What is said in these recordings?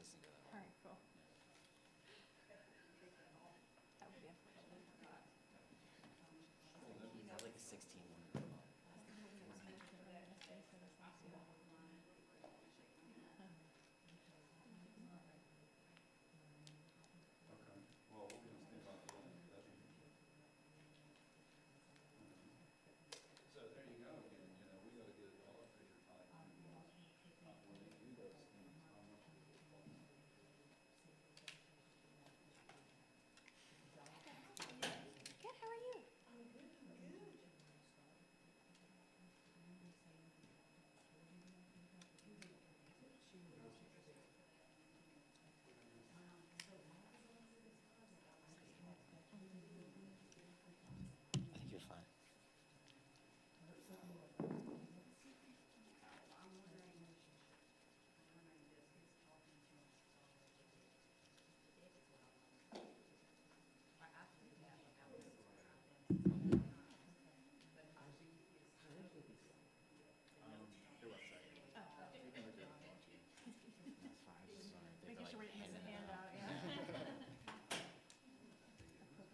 listen to that All one. right, cool. That would be unfortunate. Is that like a 16 one? Okay, well, we'll just think about that. So there you go again, you know, we gotta get a dollar figure tight. When they do those things, how much does it cost? Good, how are you? I think you're fine. Their website. You can look at it if you want to. That's fine. I just was wondering if they Making were sure we like didn't miss a handing it out. handout, yeah. It's going.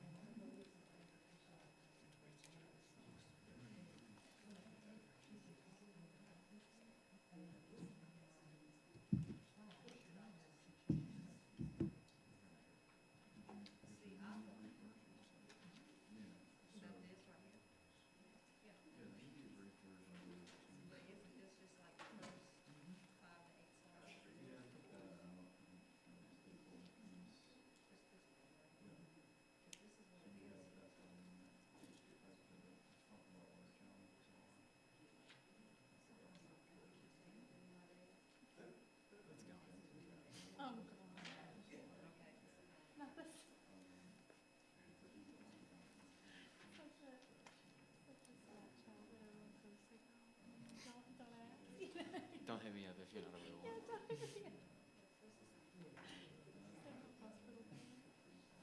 Oh, God. Not this. Such a sad child that everyone's so sick of. Don't ask. Don't hit me up if you're not a real Yeah, one. don't, yeah. Sick of hospital pain.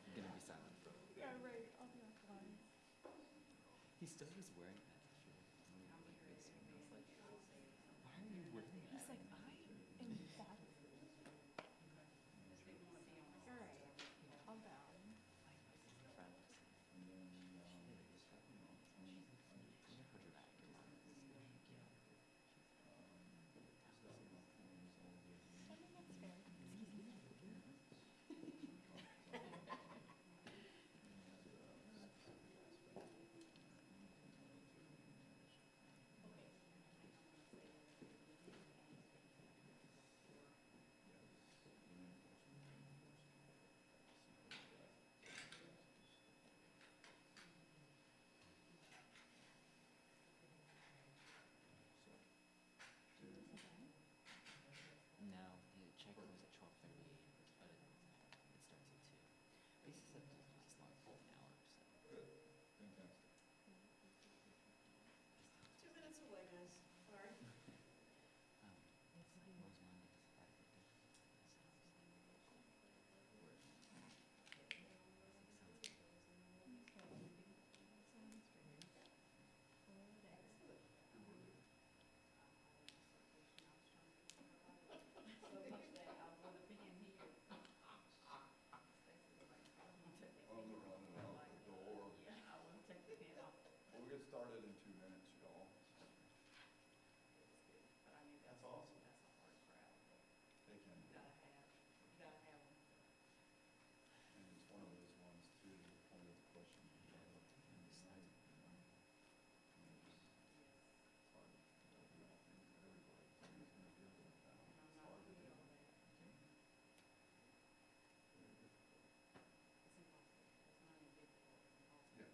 I'm gonna be silent for a little bit. Yeah, right, I'll be offline. He still was wearing that shirt. Like this one. I was like, why are you wearing that? He's like, I am that. All right, calm down. Friend. You heard your back. Your mom is. I mean, that's fair. No, the check was at 12:30, but it starts at 2. This is said to last like an hour or so. Good, fantastic. 2 minutes away, guys. Sorry. What was Monday's? Had a good day. Sounds good. I'm running out the door. We'll get started in 2 minutes, y'all. That's awesome. They can. And it's one of those ones too, one of those questions you brought up in the slide. It's hard to do all things that everybody is gonna be able to found. It's hard to do. Very difficult. Yeah.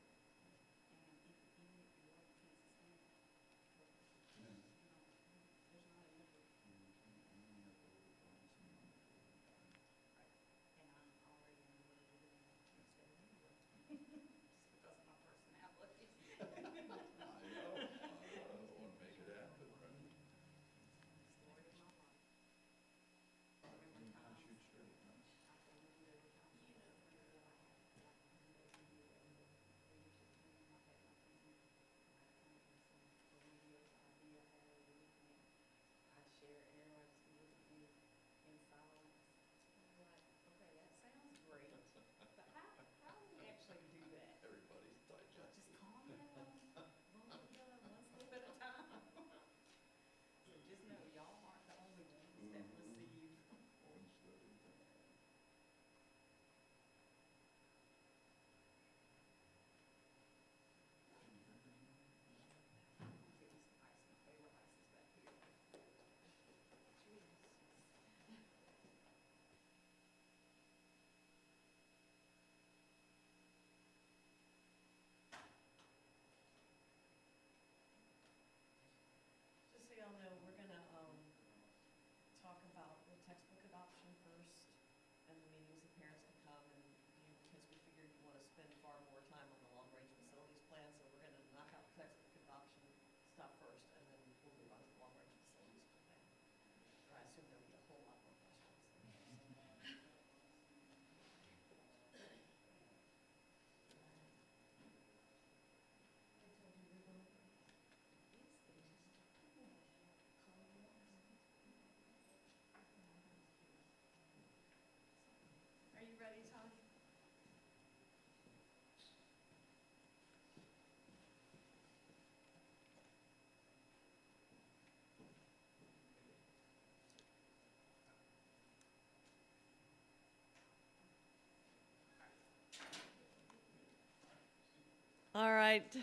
right.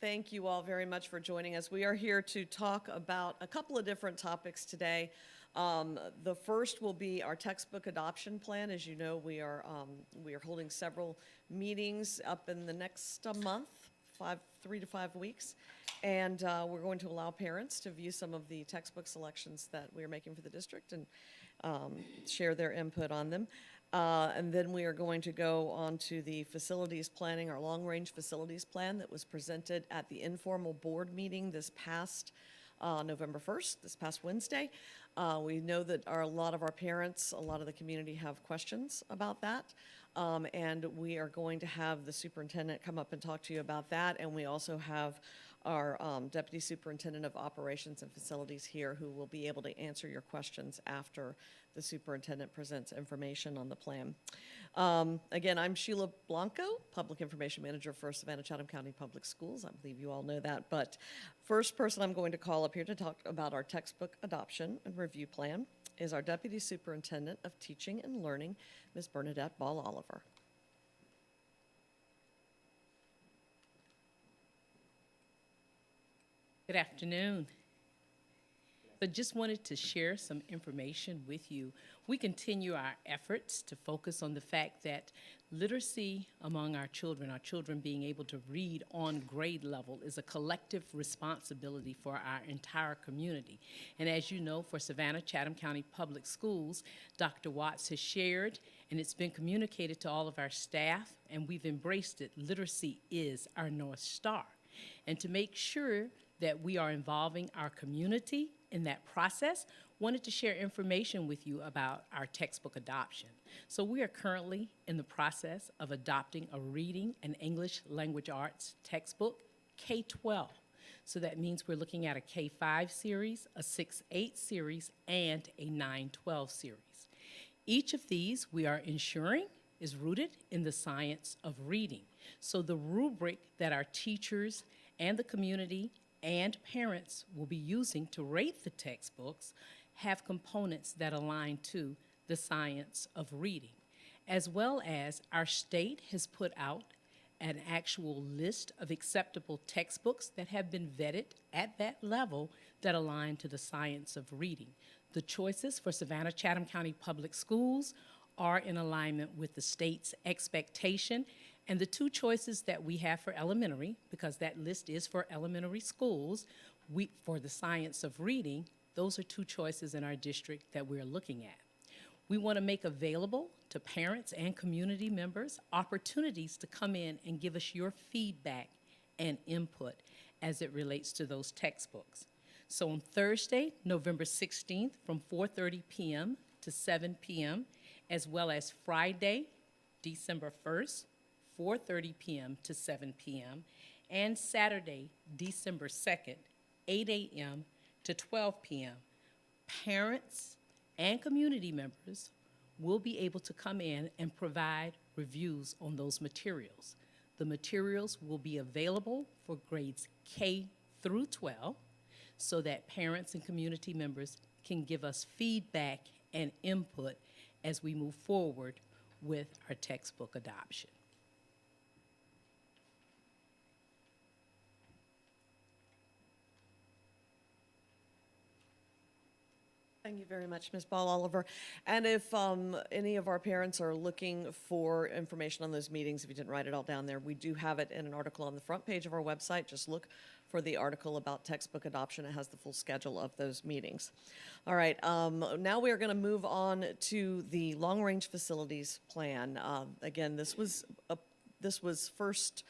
Thank you all very much for joining us. We are here to talk about a couple of different topics today. The first will be our textbook adoption plan. As you know, we are holding several meetings up in the next month, 3 to 5 weeks. And we're going to allow parents to view some of the textbook selections that we are making for the district and share their input on them. And then we are going to go on to the facilities planning, our long-range facilities plan that was presented at the informal board meeting this past November 1st, this past Wednesday. We know that a lot of our parents, a lot of the community have questions about that. And we are going to have the superintendent come up and talk to you about that. And we also have our Deputy Superintendent of Operations and Facilities here who will be able to answer your questions after the superintendent presents information on the plan. Again, I'm Sheila Blanco, Public Information Manager for Savannah-Chatham County Public Schools. I believe you all know that. But first person I'm going to call up here to talk about our textbook adoption and review plan is our Deputy Superintendent of Teaching and Learning, Ms. Bernadette Ball Oliver. Good afternoon. So just wanted to share some information with you. We continue our efforts to focus on the fact that literacy among our children being able to read on grade level, is a collective responsibility for our entire community. And as you know, for Savannah-Chatham County Public Schools, Dr. Watts has shared, and it's been communicated to all of our staff, and we've embraced it. Literacy is our North Star. And to make sure that we are involving our community in that process, wanted to share information with you about our textbook adoption. So we are currently in the process of adopting a reading and English language arts textbook, K-12. So that means we're looking at a K-5 series, a 6-8 series, and a 9-12 series. Each of these we are ensuring is rooted in the science of reading. So the rubric that our teachers and the community and parents will be using to rate the textbooks have components that align to the science of reading, as well as our state has put out an actual list of acceptable textbooks that have been vetted at that level that align to the science of reading. The choices for Savannah-Chatham County Public Schools are in alignment with the state's expectation. And the two choices that we have for elementary, because that list is for elementary schools, for the science of reading, those are two choices in our district that we're looking at. We want to make available to parents and community members opportunities to come in and give us your feedback and input as it relates to those textbooks. So on Thursday, November 16th, from 4:30 p.m. to 7 p.m., as well as Friday, December 1st, 4:30 p.m. to 7 p.m., and Saturday, December 2nd, 8 a.m. to 12 p.m. Parents and community members will be able to come in and provide reviews on those materials. The materials will be available for grades K through 12 so that parents and community members can give us feedback and input as we move forward with our textbook adoption. Thank you very much, Ms. Ball Oliver. And if any of our parents are looking for information on those meetings, if you didn't write it all down there, we do have it in an article on the front page of our website. Just look for the article about textbook adoption. It has the full schedule of those meetings. All right, now we are going to move on to the long-range facilities plan. Again, this was first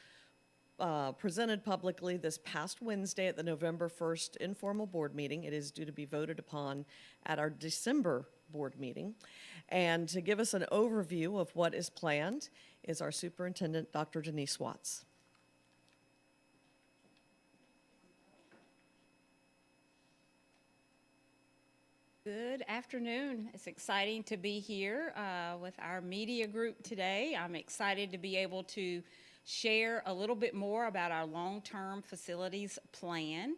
presented publicly this past Wednesday at the November 1st informal board meeting. It is due to be voted upon at our December board meeting. And to give us an overview of what is planned is our superintendent, Dr. Denise Watts. Good afternoon. It's exciting to be here with our media group today. I'm excited to be able to share a little bit more about our long-term facilities plan.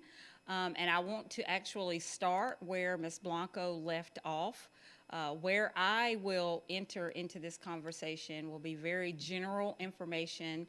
And I want to actually start where Ms. Blanco left off. Where I will enter into this conversation will be very general information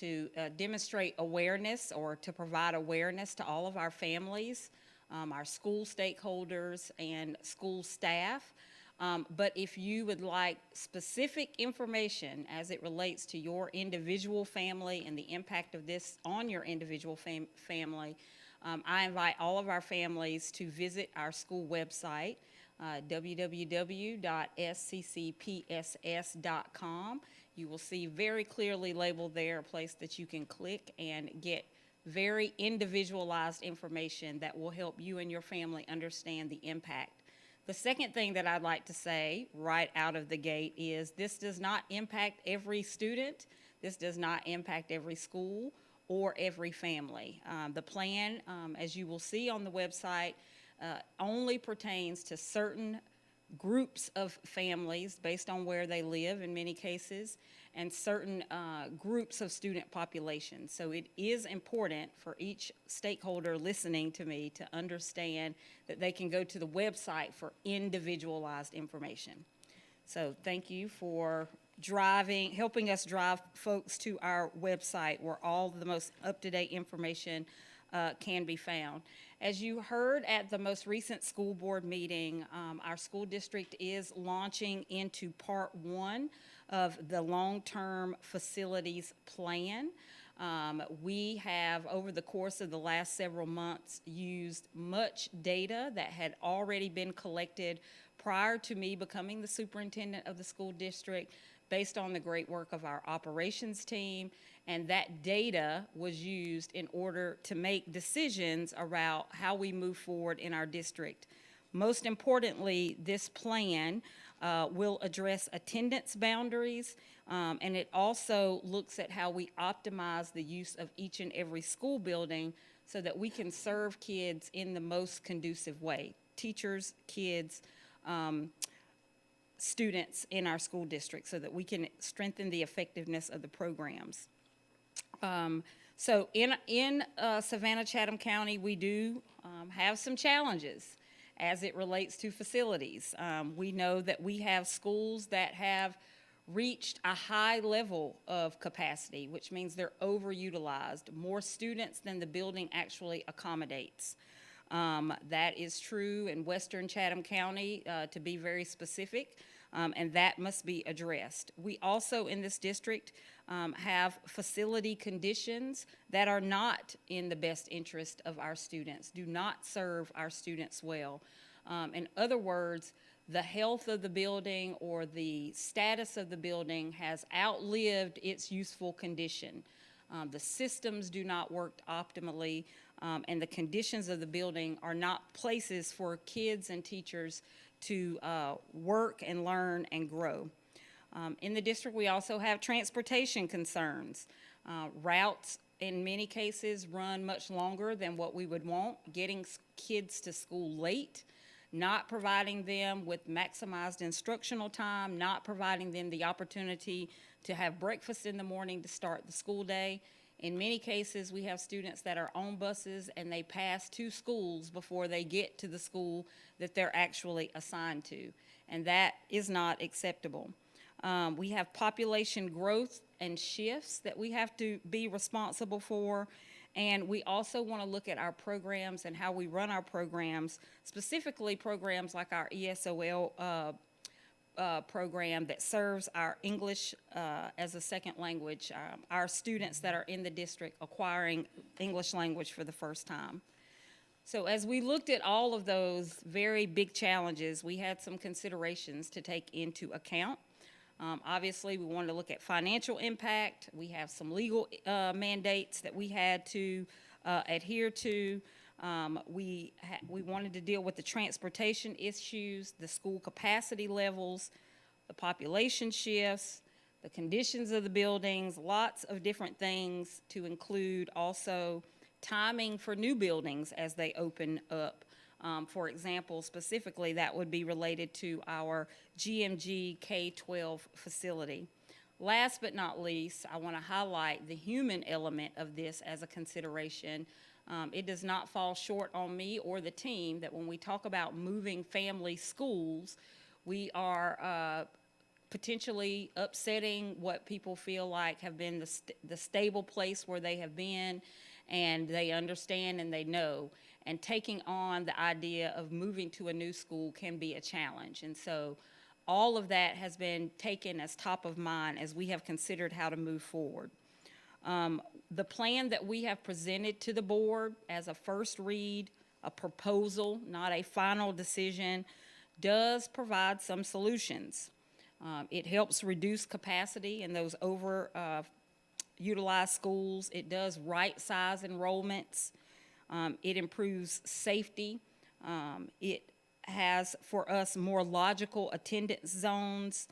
to demonstrate awareness or to provide awareness to all of our families, our school stakeholders, and school staff. But if you would like specific information as it relates to your individual family and the impact of this on your individual family, I invite all of our families to visit our school website, www.sccpss.com. You will see very clearly labeled there a place that you can click and get very individualized information that will help you and your family understand the impact. The second thing that I'd like to say right out of the gate is this does not impact every student. This does not impact every school or every family. The plan, as you will see on the website, only pertains to certain groups of families based on where they live in many cases, and certain groups of student populations. So it is important for each stakeholder listening to me to understand that they can go to the website for individualized information. So thank you for helping us drive folks to our website where all the most up-to-date information can be found. As you heard at the most recent school board meeting, our school district is launching into part 1 of the long-term facilities plan. We have, over the course of the last several months, used much data that had already been collected prior to me becoming the superintendent of the school district, based on the great work of our operations team, and that data was used in order to make decisions around how we move forward in our district. Most importantly, this plan will address attendance boundaries, and it also looks at how we optimize the use of each and every school building so that we can serve kids in the most conducive way, teachers, kids, students in our school district, so that we can strengthen the effectiveness of the programs. So in Savannah-Chatham County, we do have some challenges as it relates to facilities. We know that we have schools that have reached a high level of capacity, which means they're overutilized, more students than the building actually accommodates. That is true in Western Chatham County, to be very specific, and that must be addressed. We also, in this district, have facility conditions that are not in the best interest of our students, do not serve our students well. In other words, the health of the building or the status of the building has outlived its useful condition. The systems do not work optimally, and the conditions of the building are not places for kids and teachers to work and learn and grow. In the district, we also have transportation concerns. Routes, in many cases, run much longer than what we would want, getting kids to school late, not providing them with maximized instructional time, not providing them the opportunity to have breakfast in the morning to start the school day. In many cases, we have students that are on buses and they pass 2 schools before they get to the school that they're actually assigned to, and that is not acceptable. We have population growth and shifts that we have to be responsible for, and we also want to look at our programs and how we run our programs, specifically programs like our ESOL program that serves our English as a second language, our students that are in the district acquiring English language for the first time. So as we looked at all of those very big challenges, we had some considerations to take into account. Obviously, we wanted to look at financial impact. We have some legal mandates that we had to adhere to. We wanted to deal with the transportation issues, the school capacity levels, the population shifts, the conditions of the buildings, lots of different things, to include also timing for new buildings as they open up. For example, specifically, that would be related to our GMG K-12 facility. Last but not least, I want to highlight the human element of this as a consideration. It does not fall short on me or the team that when we talk about moving family schools, we are potentially upsetting what people feel like have been the stable place where they have been, and they understand and they know. And taking on the idea of moving to a new school can be a challenge. And so all of that has been taken as top of mind as we have considered how to move forward. The plan that we have presented to the board as a first read, a proposal, not a final decision, does provide some solutions. It helps reduce capacity in those utilized schools. It does right-size enrollments. It improves safety. It has for us more logical attendance zones,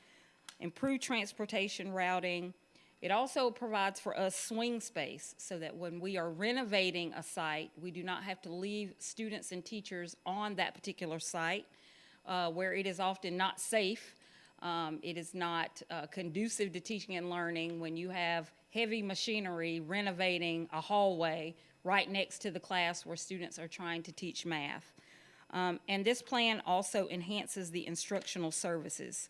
improved transportation routing. It also provides for us swing space so that when we are renovating a site, we do not have to leave students and teachers on that particular site where it is often not safe. It is not conducive to teaching and learning when you have heavy machinery renovating a hallway right next to the class where students are trying to teach math. And this plan also enhances the instructional services.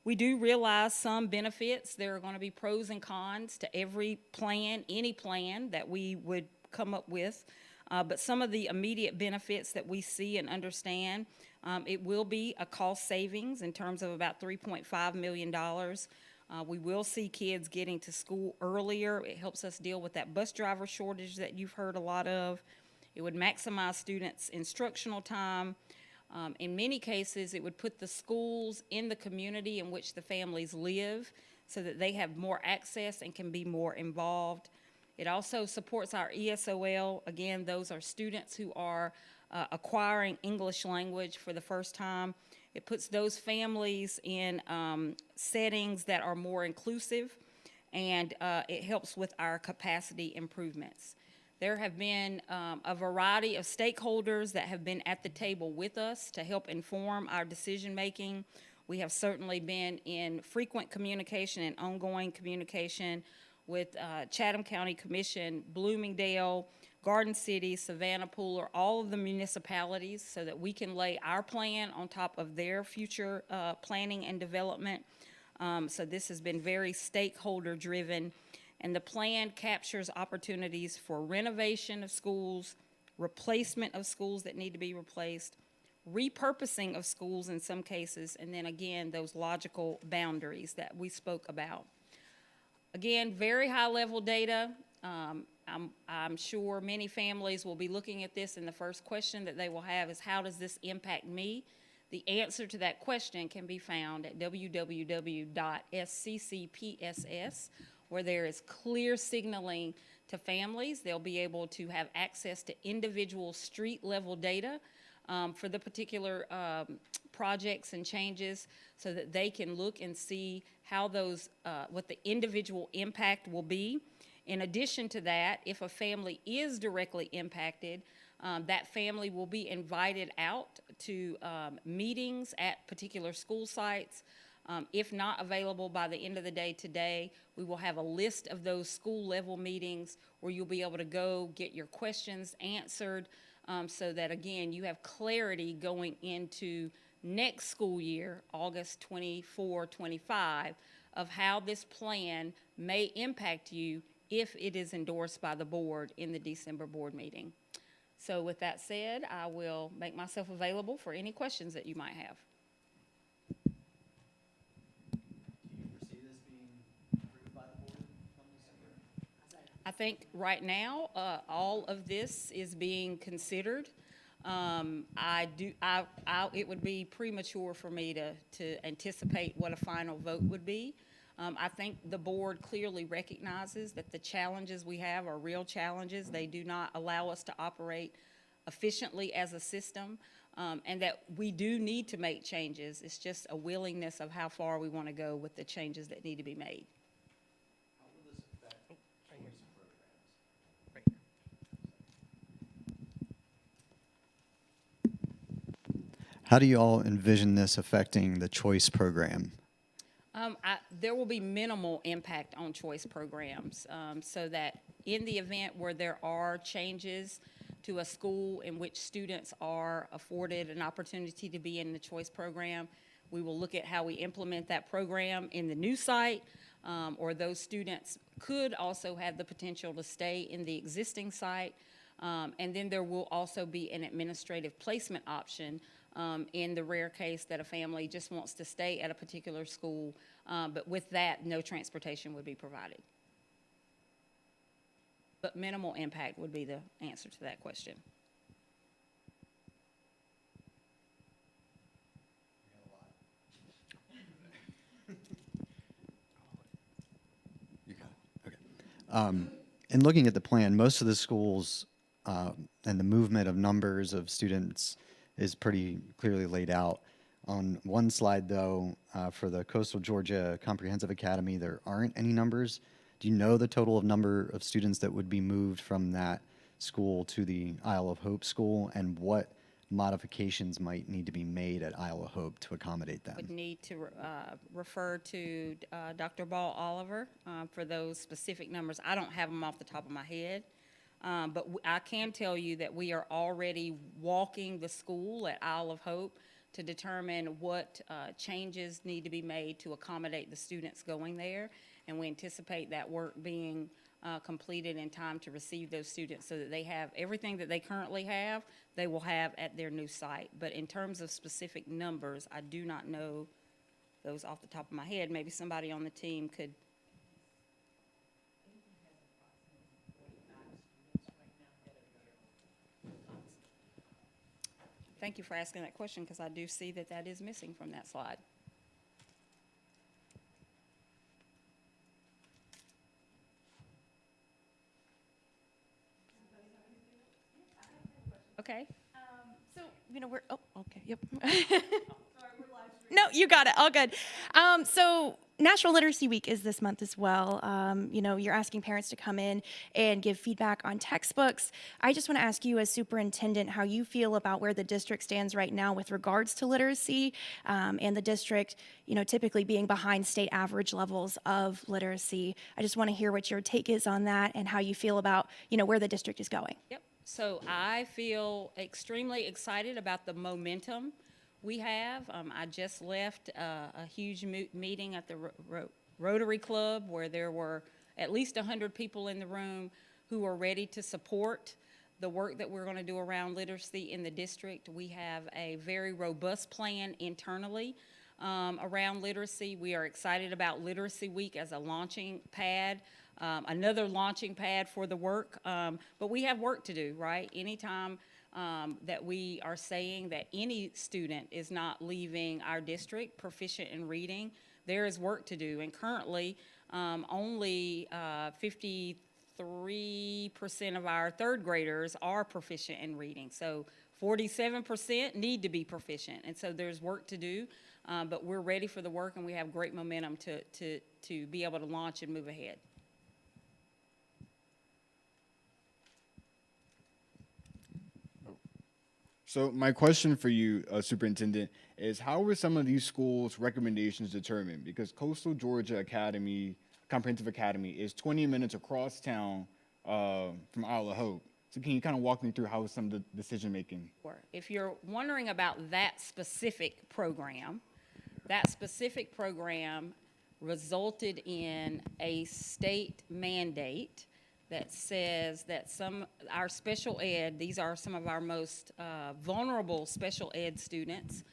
We do realize some benefits. There are going to be pros and cons to every plan, any plan that we would come up with. But some of the immediate benefits that we see and understand, it will be a cost savings in terms of about $3.5 million. We will see kids getting to school earlier. It helps us deal with that bus driver shortage that you've heard a lot of. It would maximize students' instructional time. In many cases, it would put the schools in the community in which the families live so that they have more access and can be more involved. It also supports our ESOL. Again, those are students who are acquiring English language for the first time. It puts those families in settings that are more inclusive, and it helps with our capacity improvements. There have been a variety of stakeholders that have been at the table with us to help inform our decision-making. We have certainly been in frequent communication and ongoing communication with Chatham County Commission, Bloomingdale, Garden City, Savannah, Pooler, all of the municipalities so that we can lay our plan on top of their future planning and development. So this has been very stakeholder-driven. And the plan captures opportunities for renovation of schools, replacement of schools that need to be replaced, repurposing of schools in some cases, and then again, those logical boundaries that we spoke about. Again, very high-level data. I'm sure many families will be looking at this, and the first question that they will have is, how does this impact me? The answer to that question can be found at www.sccpss, where there is clear signaling to families. They'll be able to have access to individual street-level data for the particular projects and changes so that they can look and see how those, what the individual impact will be. In addition to that, if a family is directly impacted, that family will be invited out to meetings at particular school sites. If not available by the end of the day today, we will have a list of those school-level meetings where you'll be able to go get your questions answered so that, again, you have clarity going into next school year, August 24-25, of how this plan may impact you if it is endorsed by the board in the December board meeting. So with that said, I will make myself available for any questions that you might have. I think right now, all of this is being considered. It would be premature for me to anticipate what a final vote would be. I think the board clearly recognizes that the challenges we have are real challenges. They do not allow us to operate efficiently as a system, and that we do need to make changes. It's just a willingness of how far we want to go with the changes that need to be made. How will this affect choice programs? How do you all envision this affecting the choice program? There will be minimal impact on choice programs, so that in the event where there are changes to a school in which students are afforded an opportunity to be in the choice program, We will look at how we implement that program in the new site, or those students could also have the potential to stay in the existing site. And then there will also be an administrative placement option in the rare case that a family just wants to stay at a particular school, but with that, no transportation would be provided. But minimal impact would be the answer to that question. You got it. Okay. In looking at the plan, most of the schools and the movement of numbers of students is pretty clearly laid out. On one slide, though, for the Coastal Georgia Comprehensive Academy, there aren't any numbers. Do you know the total of number of students that would be moved from that school to the Isle of Hope school, and what modifications might need to be made at Isle of Hope to accommodate them? Would need to refer to Dr. Ball Oliver for those specific numbers. I don't have them off the top of my head, but I can tell you that we are already walking the school at Isle of Hope to determine what changes need to be made to accommodate the students going there, and we anticipate that work being completed in time to receive those students so that they have everything that they currently have, they will have at their new site. But in terms of specific numbers, I do not know those off the top of my head. Maybe somebody on the team could. Thank you for asking that question, because I do see that that is missing from that slide. Okay. So, we're, oh, okay, yep. No, you got it, all good. So National Literacy Week is this month as well. You're asking parents to come in and give feedback on textbooks. I just want to ask you as superintendent how you feel about where the district stands right now with regards to literacy, and the district, typically being behind state average levels of literacy. I just want to hear what your take is on that and how you feel about, where the district is going. Yep. So I feel extremely excited about the momentum we have. I just left a huge meeting at the Rotary Club where there were at least 100 people in the room who are ready to support the work that we're going to do around literacy in the district. We have a very robust plan internally around literacy. We are excited about Literacy Week as a launching pad. Another launching pad for the work, but we have work to do, right? Anytime that we are saying that any student is not leaving our district proficient in reading, there is work to do. And currently, only 53% of our third graders are proficient in reading. So 47% need to be proficient. And so there's work to do, but we're ready for the work, and we have great momentum to be able to launch and move ahead. So my question for you, Superintendent, is how were some of these schools' recommendations determined? Because Coastal Georgia Academy, Comprehensive Academy, is 20 minutes across town from Isle of Hope. So can you kind of walk me through how some of the decision-making? Sure. If you're wondering about that specific program resulted in a state mandate that says that our special ed, these are some of our most vulnerable special ed students,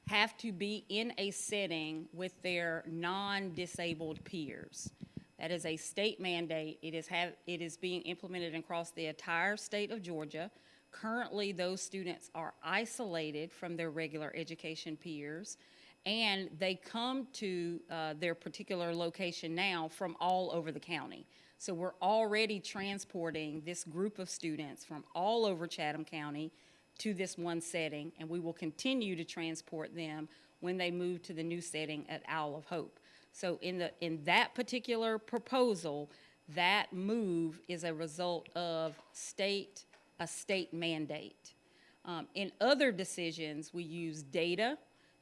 have to be in a setting with their non-disabled peers. That is a state mandate. It is being implemented across the entire state of Georgia. Currently, those students are isolated from their regular education peers, and they come to their particular location now from all over the county. So we're already transporting this group of students from all over Chatham County to this one setting, and we will continue to transport them when they move to the new setting at Isle of Hope. So in that particular proposal, that move is a result of a state mandate. In other decisions, we use data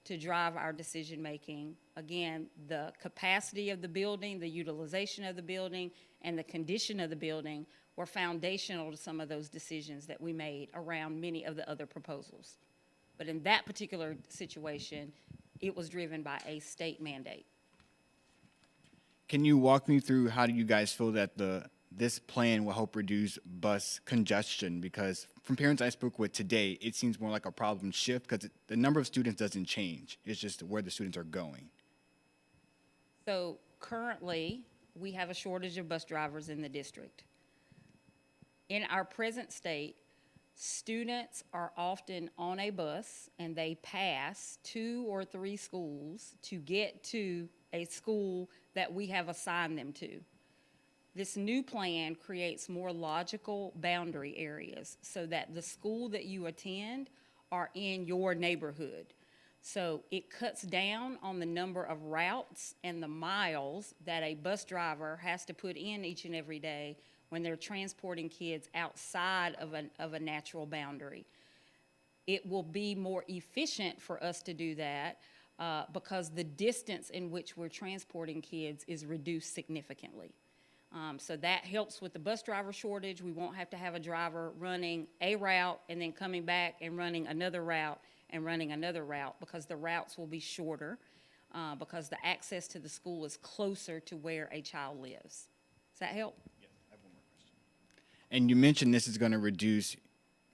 to drive our decision-making. Again, the capacity of the building, the utilization of the building, and the condition of the building were foundational to some of those decisions that we made around many of the other proposals. But in that particular situation, it was driven by a state mandate. Can you walk me through how do you guys feel that this plan will help reduce bus congestion? Because from parents I spoke with today, it seems more like a problem shift because the number of students doesn't change. It's just where the students are going. So currently, we have a shortage of bus drivers in the district. In our present state, students are often on a bus and they pass 2 or 3 schools to get to a school that we have assigned them to. This new plan creates more logical boundary areas so that the school that you attend are in your neighborhood. So it cuts down on the number of routes and the miles that a bus driver has to put in each and every day when they're transporting kids outside of a natural boundary. It will be more efficient for us to do that because the distance in which we're transporting kids is reduced significantly. So that helps with the bus driver shortage. We won't have to have a driver running a route and then coming back and running another route and running another route because the routes will be shorter because the access to the school is closer to where a child lives. Does that help? Yes, I have one more question. And you mentioned this is going to reduce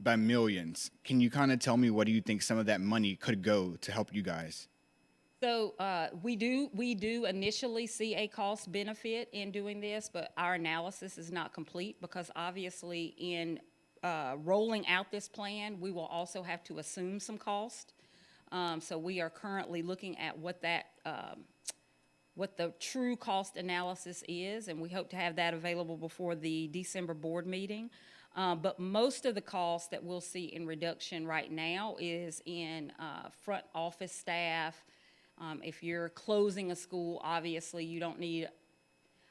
by millions. Can you kind of tell me what do you think some of that money could go to help you guys? So we do initially see a cost benefit in doing this, but our analysis is not complete because obviously in rolling out this plan, we will also have to assume some cost. So we are currently looking at what the true cost analysis is, and we hope to have that available before the December board meeting. But most of the costs that we'll see in reduction right now is in front office staff. If you're closing a school, obviously you don't need,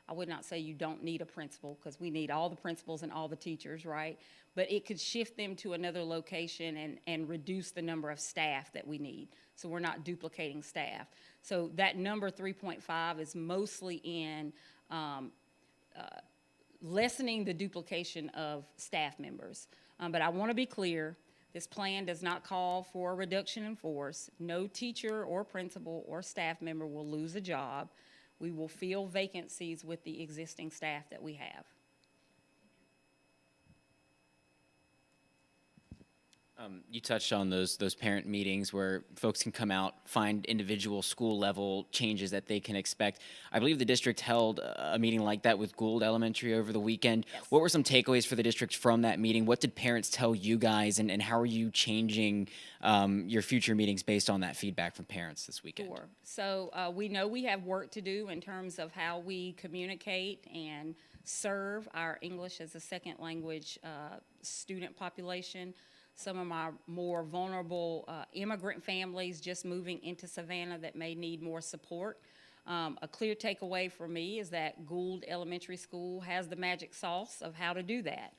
I would not say you don't need a principal because we need all the principals and all the teachers, right? But it could shift them to another location and reduce the number of staff that we need. So we're not duplicating staff. So that number 3.5 is mostly in lessening the duplication of staff members. But I want to be clear, this plan does not call for a reduction in force. No teacher or principal or staff member will lose a job. We will fill vacancies with the existing staff that we have. You touched on those parent meetings where folks can come out, find individual school level changes that they can expect. I believe the district held a meeting like that with Gould Elementary over the weekend. Yes. What were some takeaways for the district from that meeting? What did parents tell you guys, and how are you changing your future meetings based on that feedback from parents this weekend? Sure. So we know we have work to do in terms of how we communicate and serve our English as a second language student population. Some of my more vulnerable immigrant families just moving into Savannah that may need more support. A clear takeaway for me is that Gould Elementary School has the magic sauce of how to do that.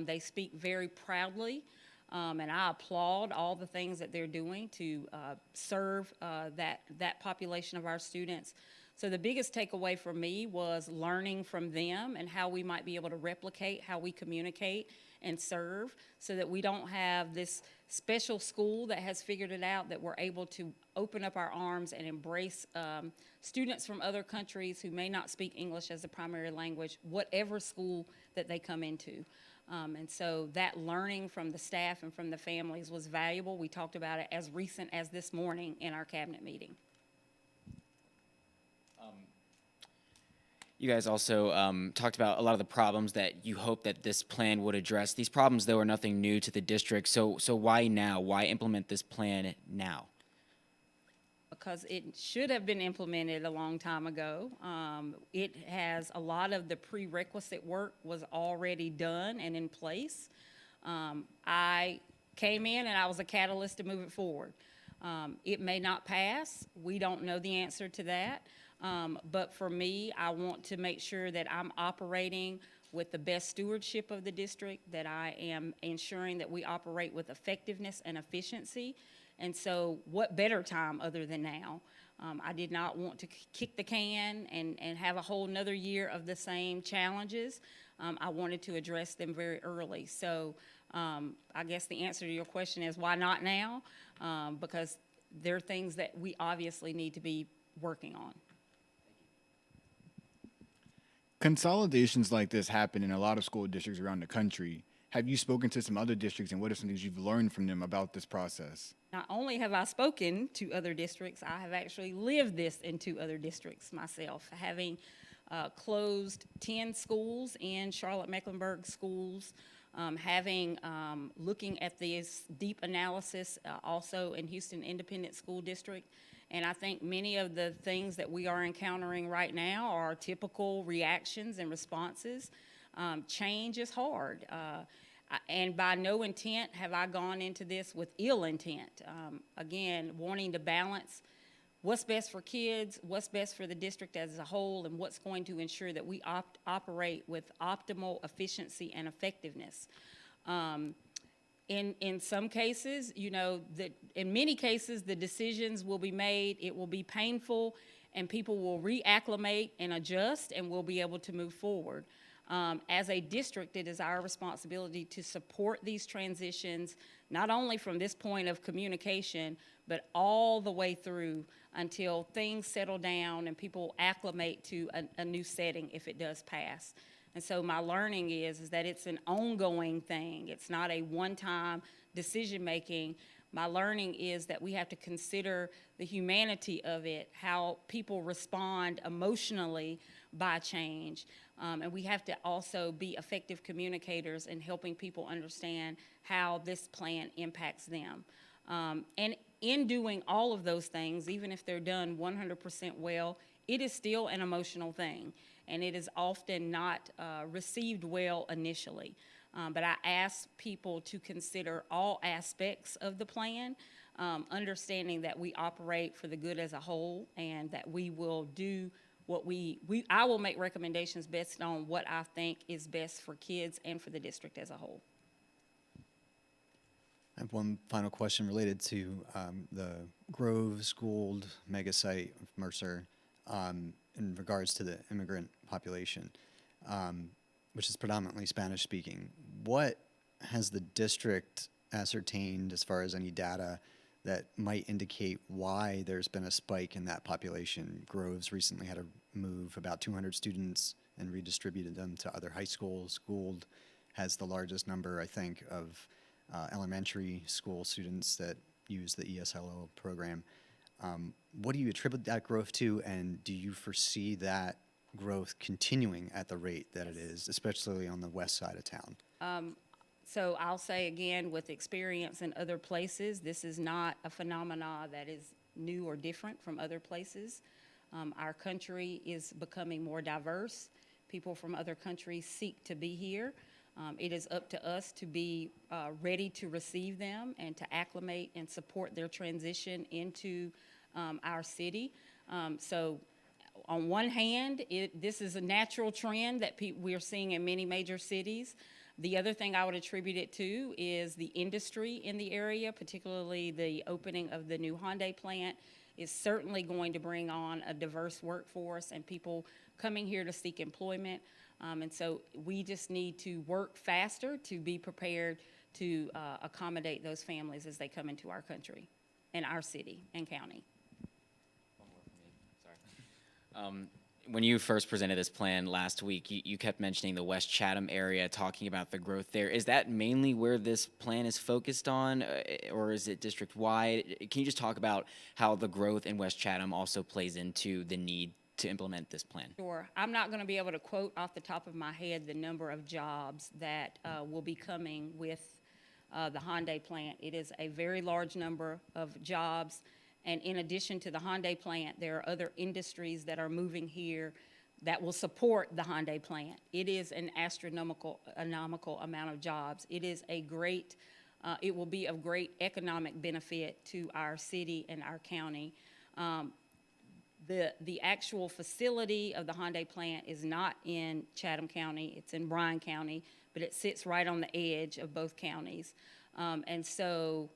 They speak very proudly, and I applaud all the things that they're doing to serve that population of our students. So the biggest takeaway for me was learning from them and how we might be able to replicate how we communicate and serve so that we don't have this special school that has figured it out, that we're able to open up our arms and embrace students from other countries who may not speak English as a primary language, whatever school that they come into. And so that learning from the staff and from the families was valuable. We talked about it as recent as this morning in our cabinet meeting. You guys also talked about a lot of the problems that you hope that this plan would address. These problems, though, are nothing new to the district. So why now? Why implement this plan now? Because it should have been implemented a long time ago. It has a lot of the prerequisite work was already done and in place. I came in and I was a catalyst to move it forward. It may not pass. We don't know the answer to that. But for me, I want to make sure that I'm operating with the best stewardship of the district, that I am ensuring that we operate with effectiveness and efficiency. And so what better time other than now? I did not want to kick the can and have a whole nother year of the same challenges. I wanted to address them very early. So I guess the answer to your question is why not now? Because there are things that we obviously need to be working on. Consolidations like this happen in a lot of school districts around the country. Have you spoken to some other districts, and what are some things you've learned from them about this process? Not only have I spoken to other districts, I have actually lived this in 2 other districts myself, having closed 10 schools in Charlotte-Mecklenburg schools, looking at this deep analysis also in Houston Independent School District. And I think many of the things that we are encountering right now are typical reactions and responses. Change is hard. And by no intent have I gone into this with ill intent. Again, wanting to balance what's best for kids, what's best for the district as a whole, and what's going to ensure that we operate with optimal efficiency and effectiveness. In some cases, in many cases, the decisions will be made, it will be painful, and people will reacclimate and adjust, and we'll be able to move forward. As a district, it is our responsibility to support these transitions, not only from this point of communication, but all the way through until things settle down and people acclimate to a new setting if it does pass. And so my learning is that it's an ongoing thing. It's not a one-time decision-making. My learning is that we have to consider the humanity of it, how people respond emotionally by change. And we have to also be effective communicators in helping people understand how this plan impacts them. And in doing all of those things, even if they're done 100% well, it is still an emotional thing, and it is often not received well initially. But I ask people to consider all aspects of the plan, understanding that we operate for the good as a whole, and that we will do what I will make recommendations based on what I think is best for kids and for the district as a whole. I have one final question related to the Groves Gould mega site of Mercer in regards to the immigrant population, which is predominantly Spanish speaking. What has the district ascertained as far as any data that might indicate why there's been a spike in that population? Groves recently had to move about 200 students and redistributed them to other high schools. Gould has the largest number, I think, of elementary school students that use the ESLO program. What do you attribute that growth to, and do you foresee that growth continuing at the rate that it is, especially on the west side of town? So I'll say again, with experience in other places, this is not a phenomena that is new or different from other places. Our country is becoming more diverse. People from other countries seek to be here. It is up to us to be ready to receive them and to acclimate and support their transition into our city. So on one hand, this is a natural trend that we are seeing in many major cities. The other thing I would attribute it to is the industry in the area, particularly the opening of the new Hyundai plant is certainly going to bring on a diverse workforce and people coming here to seek employment. And so we just need to work faster to be prepared to accommodate those families as they come into our country and our city and county. One more for me. Sorry. When you first presented this plan last week, you kept mentioning the West Chatham area, talking about the growth there. Is that mainly where this plan is focused on, or is it district-wide? Can you just talk about how the growth in West Chatham also plays into the need to implement this plan? Sure. I'm not going to be able to quote off the top of my head the number of jobs that will be coming with the Hyundai plant. It is a very large number of jobs. And in addition to the Hyundai plant, there are other industries that are moving here that will support the Hyundai plant. It is an astronomical amount of jobs. It is a great, it will be of great economic benefit to our city and our county. The actual facility of the Hyundai plant is not in Chatham County, it's in Bryan County, but it sits right on the edge of both counties. And so,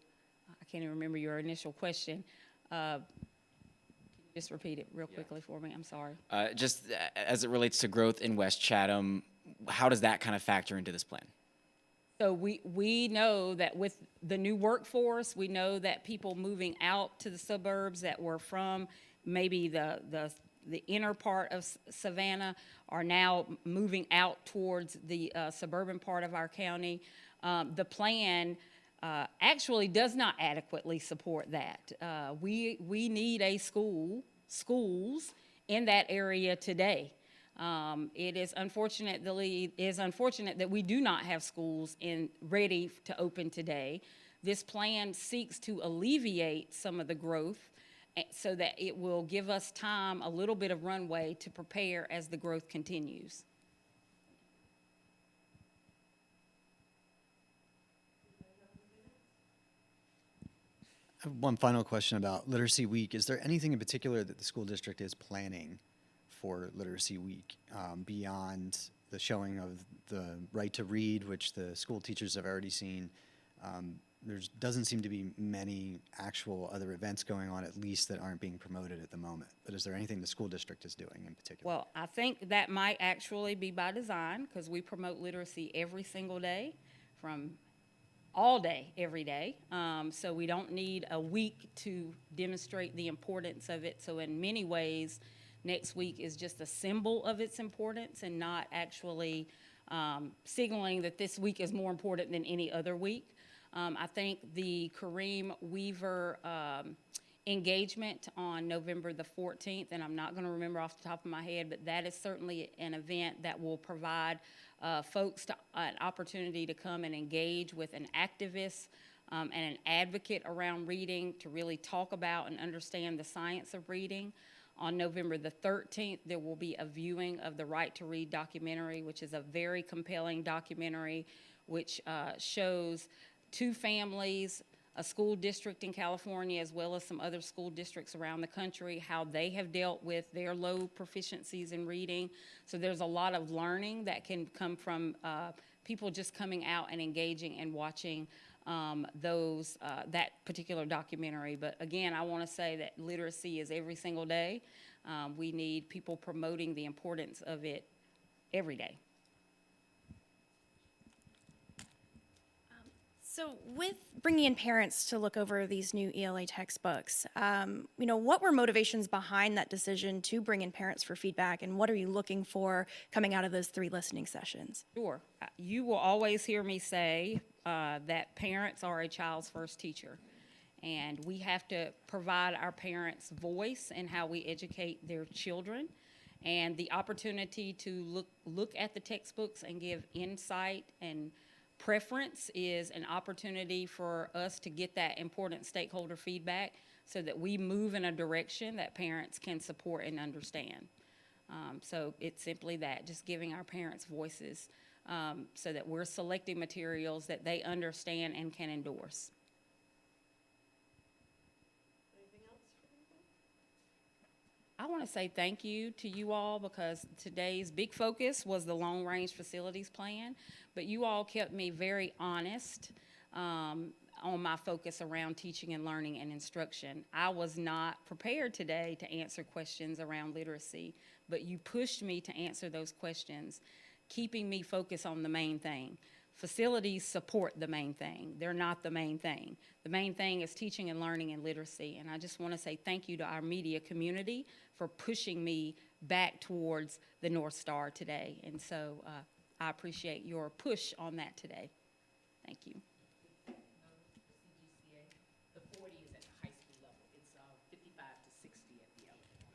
I can't even remember your initial question. Can you just repeat it real quickly for me? I'm sorry. Just as it relates to growth in West Chatham, how does that kind of factor into this plan? So we know that with the new workforce, we know that people moving out to the suburbs that were from maybe the inner part of Savannah are now moving out towards the suburban part of our county. The plan actually does not adequately support that. We need schools in that area today. It is unfortunate that we do not have schools ready to open today. This plan seeks to alleviate some of the growth so that it will give us time, a little bit of runway to prepare as the growth continues. I have one final question about Literacy Week. Is there anything in particular that the school district is planning for Literacy Week beyond the showing of the right to read, which the school teachers have already seen? There doesn't seem to be many actual other events going on, at least that aren't being promoted at the moment. But is there anything the school district is doing in particular? Well, I think that might actually be by design because we promote literacy every single day, from all day, every day. So we don't need a week to demonstrate the importance of it. So in many ways, next week is just a symbol of its importance and not actually signaling that this week is more important than any other week. I think the Kareem Weaver engagement on November the 14th, and I'm not going to remember off the top of my head, but that is certainly an event that will provide folks an opportunity to come and engage with an activist and an advocate around reading to really talk about and understand the science of reading. On November the 13th, there will be a viewing of the Right to Read documentary, which is a very compelling documentary which shows two families, a school district in California, as well as some other school districts around the country, how they have dealt with their low proficiencies in reading. So there's a lot of learning that can come from people just coming out and engaging and watching that particular documentary. But again, I want to say that literacy is every single day. We need people promoting the importance of it every day. So with bringing in parents to look over these new ELA textbooks, what were motivations behind that decision to bring in parents for feedback, and what are you looking for coming out of those 3 listening sessions? Sure. You will always hear me say that parents are a child's first teacher, and we have to provide our parents voice in how we educate their children, and the opportunity to look at the textbooks and give insight and preference is an opportunity for us to get that important stakeholder feedback so that we move in a direction that parents can support and understand. So it's simply that, just giving our parents voices so that we're selecting materials that they understand and can endorse. I want to say thank you to you all because today's big focus was the long-range facilities plan, but you all kept me very honest on my focus around teaching and learning and instruction. I was not prepared today to answer questions around literacy, but you pushed me to answer those questions, keeping me focused on the main thing. Facilities support the main thing. They're not the main thing. The main thing is teaching and learning and literacy. And I just want to say thank you to our media community for pushing me back towards the North Star today. And so I appreciate your push on that today. Thank you. The 40 is at the high school level. It's 55 to 60 at the elementary.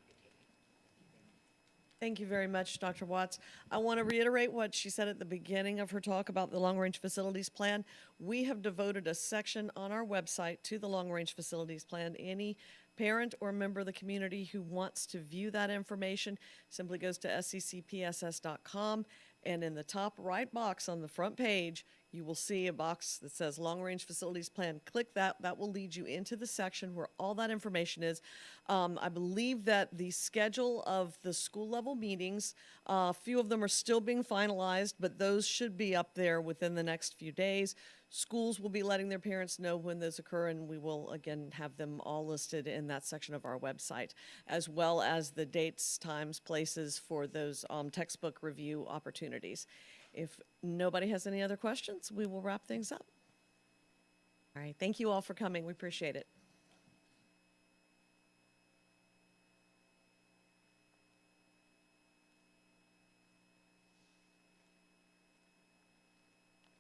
Thank you very much, Dr. Watts. I want to reiterate what she said at the beginning of her talk about the long-range facilities plan. We have devoted a section on our website to the long-range facilities plan. Any parent or member of the community who wants to view that information simply goes to sccpss.com, and in the top right box on the front page, you will see a box that says Long-Range Facilities Plan. Click that. That will lead you into the section where all that information is. I believe that the schedule of the school level meetings, a few of them are still being finalized, but those should be up there within the next few days. Schools will be letting their parents know when those occur, and we will, again, have them all listed in that section of our website, as well as the dates, times, places for those textbook review opportunities. If nobody has any other questions, we will wrap things up. All right, thank you all for coming. We appreciate it.